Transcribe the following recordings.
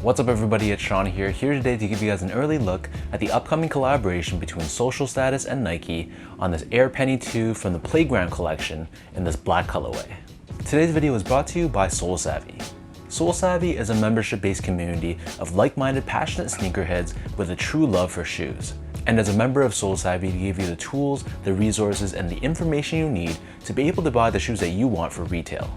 What's up everybody, it's Sean here today to give you guys an early look at the upcoming collaboration between Social Status and Nike on this Air Penny 2 from the Playground collection in this black colorway. Today's video is brought to you by Sole Savvy. Sole Savvy is a membership-based community of like-minded passionate sneakerheads with a true love for shoes. And as a member of Sole Savvy, to give you the tools, the resources, and the information you need to be able to buy the shoes that you want for retail.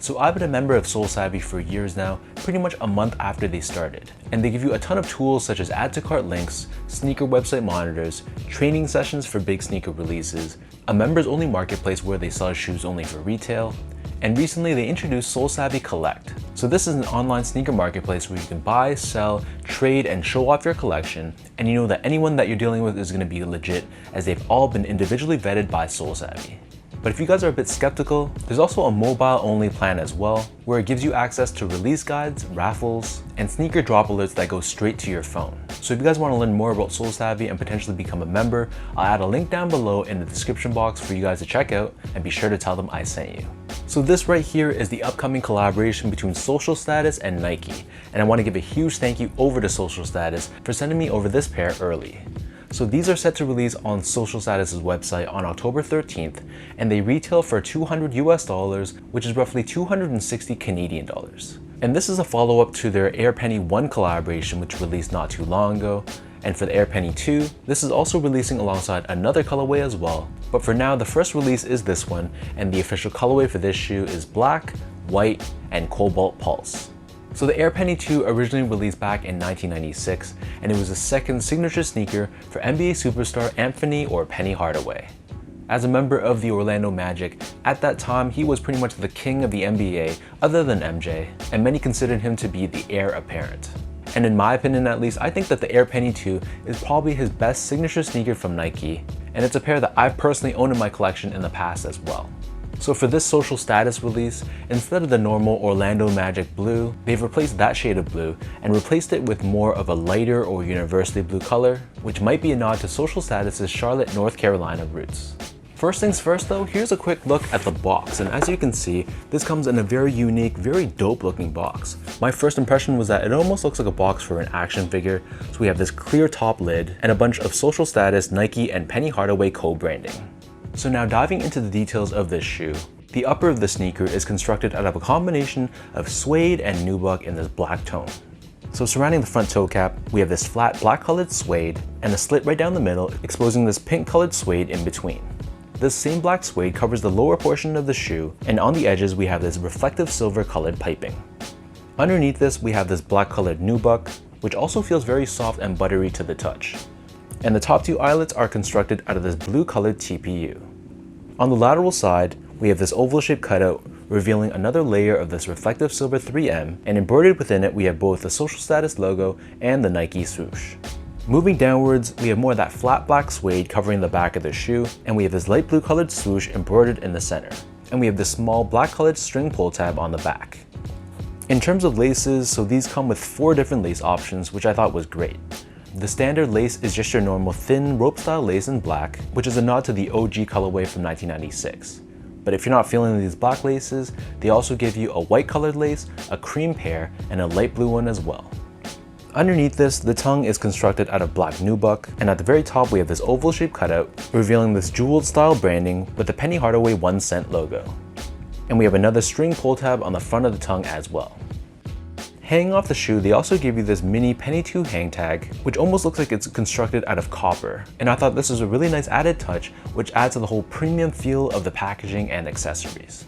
So I've been a member of Sole Savvy for years now, pretty much a month after they started. And they give you a ton of tools such as add to cart links, sneaker website monitors, training sessions for big sneaker releases, a members only marketplace where they sell shoes only for retail, and recently they introduced Sole Savvy Collect. So this is an online sneaker marketplace where you can buy, sell, trade, and show off your collection, and you know that anyone that you're dealing with is going to be legit as they've all been individually vetted by Sole Savvy. But if you guys are a bit skeptical, there's also a mobile only plan as well, where it gives you access to release guides, raffles, and sneaker drop alerts that go straight to your phone. So if you guys want to learn more about Sole Savvy and potentially become a member, I'll add a link down below in the description box for you guys to check out, and be sure to tell them I sent you. So this right here is the upcoming collaboration between Social Status and Nike, and I want to give a huge thank you over to Social Status for sending me over this pair early. So these are set to release on Social Status's website on October 13th, and they retail for $200 US, which is roughly 260 Canadian dollars. And this is a follow-up to their Air Penny 1 collaboration, which released not too long ago. And for the Air Penny 2, this is also releasing alongside another colorway as well. But for now, the first release is this one, and the official colorway for this shoe is black, white, and cobalt pulse. So the Air Penny 2 originally released back in 1996, and it was the second signature sneaker for NBA superstar Anthony or Penny Hardaway. As a member of the Orlando Magic, at that time he was pretty much the king of the NBA other than MJ, and many considered him to be the heir apparent. And in my opinion at least, I think that the Air Penny 2 is probably his best signature sneaker from Nike, and it's a pair that I've personally owned in my collection in the past as well. So for this Social Status release, instead of the normal Orlando Magic blue, they've replaced that shade of blue and replaced it with more of a lighter or university blue color, which might be a nod to Social Status's Charlotte, North Carolina roots. First things first though, here's a quick look at the box, and as you can see, this comes in a very unique, very dope looking box. My first impression was that it almost looks like a box for an action figure. So we have this clear top lid and a bunch of Social Status, Nike, and Penny Hardaway co-branding. So now diving into the details of this shoe, the upper of the sneaker is constructed out of a combination of suede and nubuck in this black tone. So surrounding the front toe cap, we have this flat black colored suede and a slit right down the middle, exposing this pink colored suede in between. This same black suede covers the lower portion of the shoe, and on the edges we have this reflective silver colored piping. Underneath this we have this black colored nubuck, which also feels very soft and buttery to the touch. And the top two eyelets are constructed out of this blue colored TPU. On the lateral side, we have this oval shaped cutout revealing another layer of this reflective silver 3M, and embroidered within it we have both the Social Status logo and the Nike swoosh. Moving downwards, we have more of that flat black suede covering the back of the shoe, and we have this light blue colored swoosh embroidered in the center. And we have this small black colored string pull tab on the back. In terms of laces, so these come with 4 different lace options, which I thought was great. The standard lace is just your normal thin rope style lace in black, which is a nod to the OG colorway from 1996. But if you're not feeling these black laces, they also give you a white colored lace, a cream pair, and a light blue one as well. Underneath this, the tongue is constructed out of black nubuck, and at the very top we have this oval shaped cutout, revealing this jeweled style branding with the Penny Hardaway 1 cent logo. And we have another string pull tab on the front of the tongue as well. Hanging off the shoe, they also give you this mini Penny 2 hang tag, which almost looks like it's constructed out of copper. And I thought this was a really nice added touch, which adds to the whole premium feel of the packaging and accessories.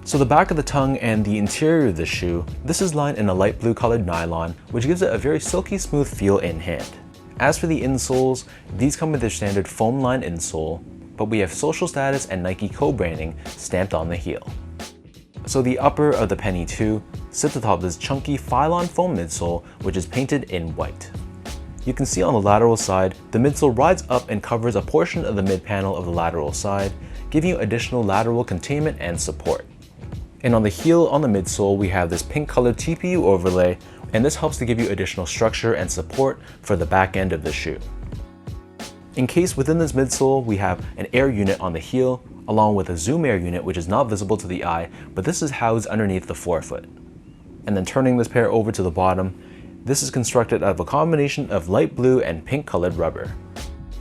So the back of the tongue and the interior of the shoe, this is lined in a light blue colored nylon, which gives it a very silky smooth feel in hand. As for the insoles, these come with their standard foam lined insole, but we have Social Status and Nike co-branding stamped on the heel. So the upper of the Penny 2 sits atop this chunky Phylon foam midsole, which is painted in white. You can see on the lateral side, the midsole rides up and covers a portion of the mid panel of the lateral side, giving you additional lateral containment and support. And on the heel on the midsole, we have this pink colored TPU overlay, and this helps to give you additional structure and support for the back end of the shoe. Encased within this midsole, we have an air unit on the heel, along with a zoom air unit which is not visible to the eye, but this is housed underneath the forefoot. And then turning this pair over to the bottom, This is constructed out of a combination of light blue and pink colored rubber.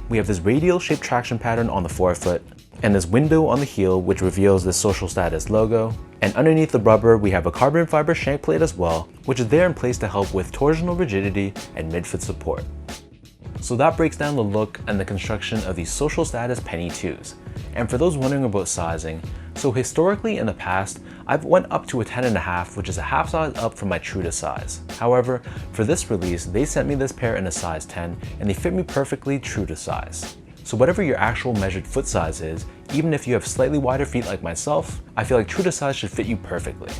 We have this radial shaped traction pattern on the forefoot, and this window on the heel which reveals the social status logo. And underneath the rubber, we have a carbon fiber shank plate as well, which is there in place to help with torsional rigidity and mid-foot support. So that breaks down the look and the construction of these social status penny 2s. And for those wondering about sizing, so historically in the past, I've went up to a 10.5, which is a half size up from my true to size. However, for this release, they sent me this pair in a size 10, and they fit me perfectly true to size. So whatever your actual measured foot size is, even if you have slightly wider feet like myself, I feel like true to size should fit you perfectly.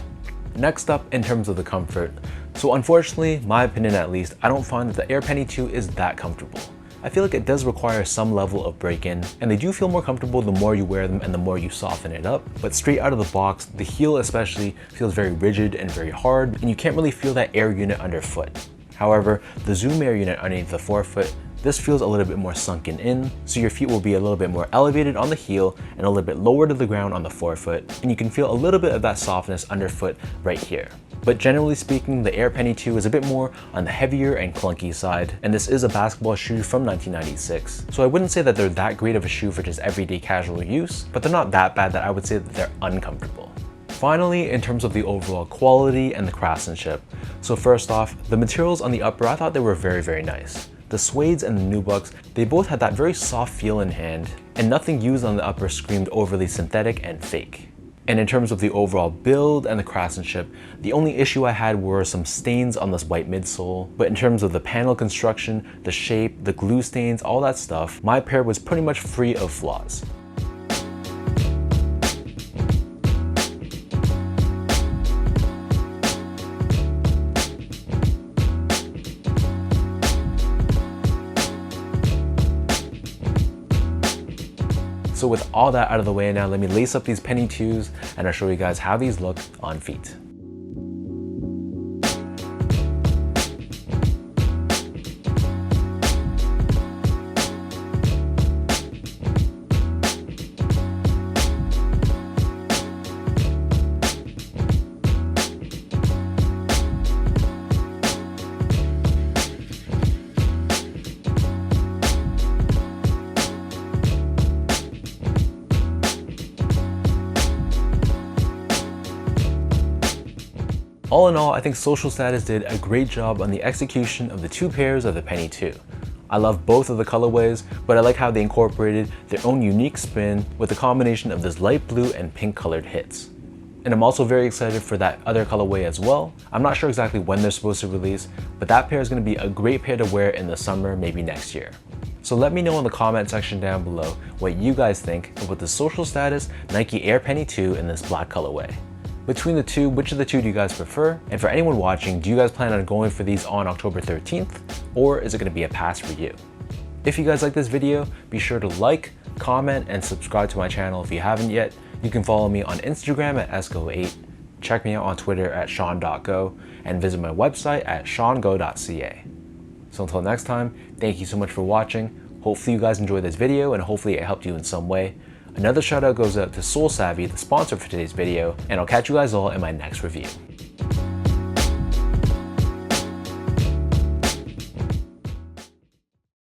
Next up, in terms of the comfort. So unfortunately, my opinion at least, I don't find that the Air Penny 2 is that comfortable. I feel like it does require some level of break-in, and they do feel more comfortable the more you wear them and the more you soften it up. But straight out of the box, the heel especially feels very rigid and very hard, and you can't really feel that air unit underfoot. However, the Zoom Air unit underneath the forefoot, this feels a little bit more sunken in, so your feet will be a little bit more elevated on the heel and a little bit lower to the ground on the forefoot, and you can feel a little bit of that softness underfoot right here. But generally speaking, the Air Penny 2 is a bit more on the heavier and clunky side, and this is a basketball shoe from 1996. So I wouldn't say that they're that great of a shoe for just everyday casual use, but they're not that bad that I would say that they're uncomfortable. Finally, in terms of the overall quality and the craftsmanship. So first off, the materials on the upper, I thought they were very, very nice. The suedes and the nubucks, they both had that very soft feel in hand, and nothing used on the upper screamed overly synthetic and fake. And in terms of the overall build and the craftsmanship, the only issue I had were some stains on this white midsole, but in terms of the panel construction, the shape, the glue stains, all that stuff, my pair was pretty much free of flaws. So with all that out of the way now, let me lace up these penny 2s and I'll show you guys how these look on feet. All in all, I think Social Status did a great job on the execution of the two pairs of the Penny 2. I love both of the colorways, but I like how they incorporated their own unique spin with a combination of this light blue and pink colored hits. And I'm also very excited for that other colorway as well. I'm not sure exactly when they're supposed to release, but that pair is going to be a great pair to wear in the summer, maybe next year. So let me know in the comment section down below what you guys think about the Social Status Nike Air Penny 2 in this black colorway. Between the two, which of the two do you guys prefer? And for anyone watching, do you guys plan on going for these on October 13th? Or is it going to be a pass for you? If you guys like this video, be sure to like, comment, and subscribe to my channel if you haven't yet. You can follow me on Instagram at esco8, check me out on Twitter at sean.go, and visit my website at seango.ca. So until next time, thank you so much for watching. Hopefully you guys enjoyed this video and hopefully it helped you in some way. Another shout out goes out to Sole Savvy, the sponsor for today's video, and I'll catch you guys all in my next review.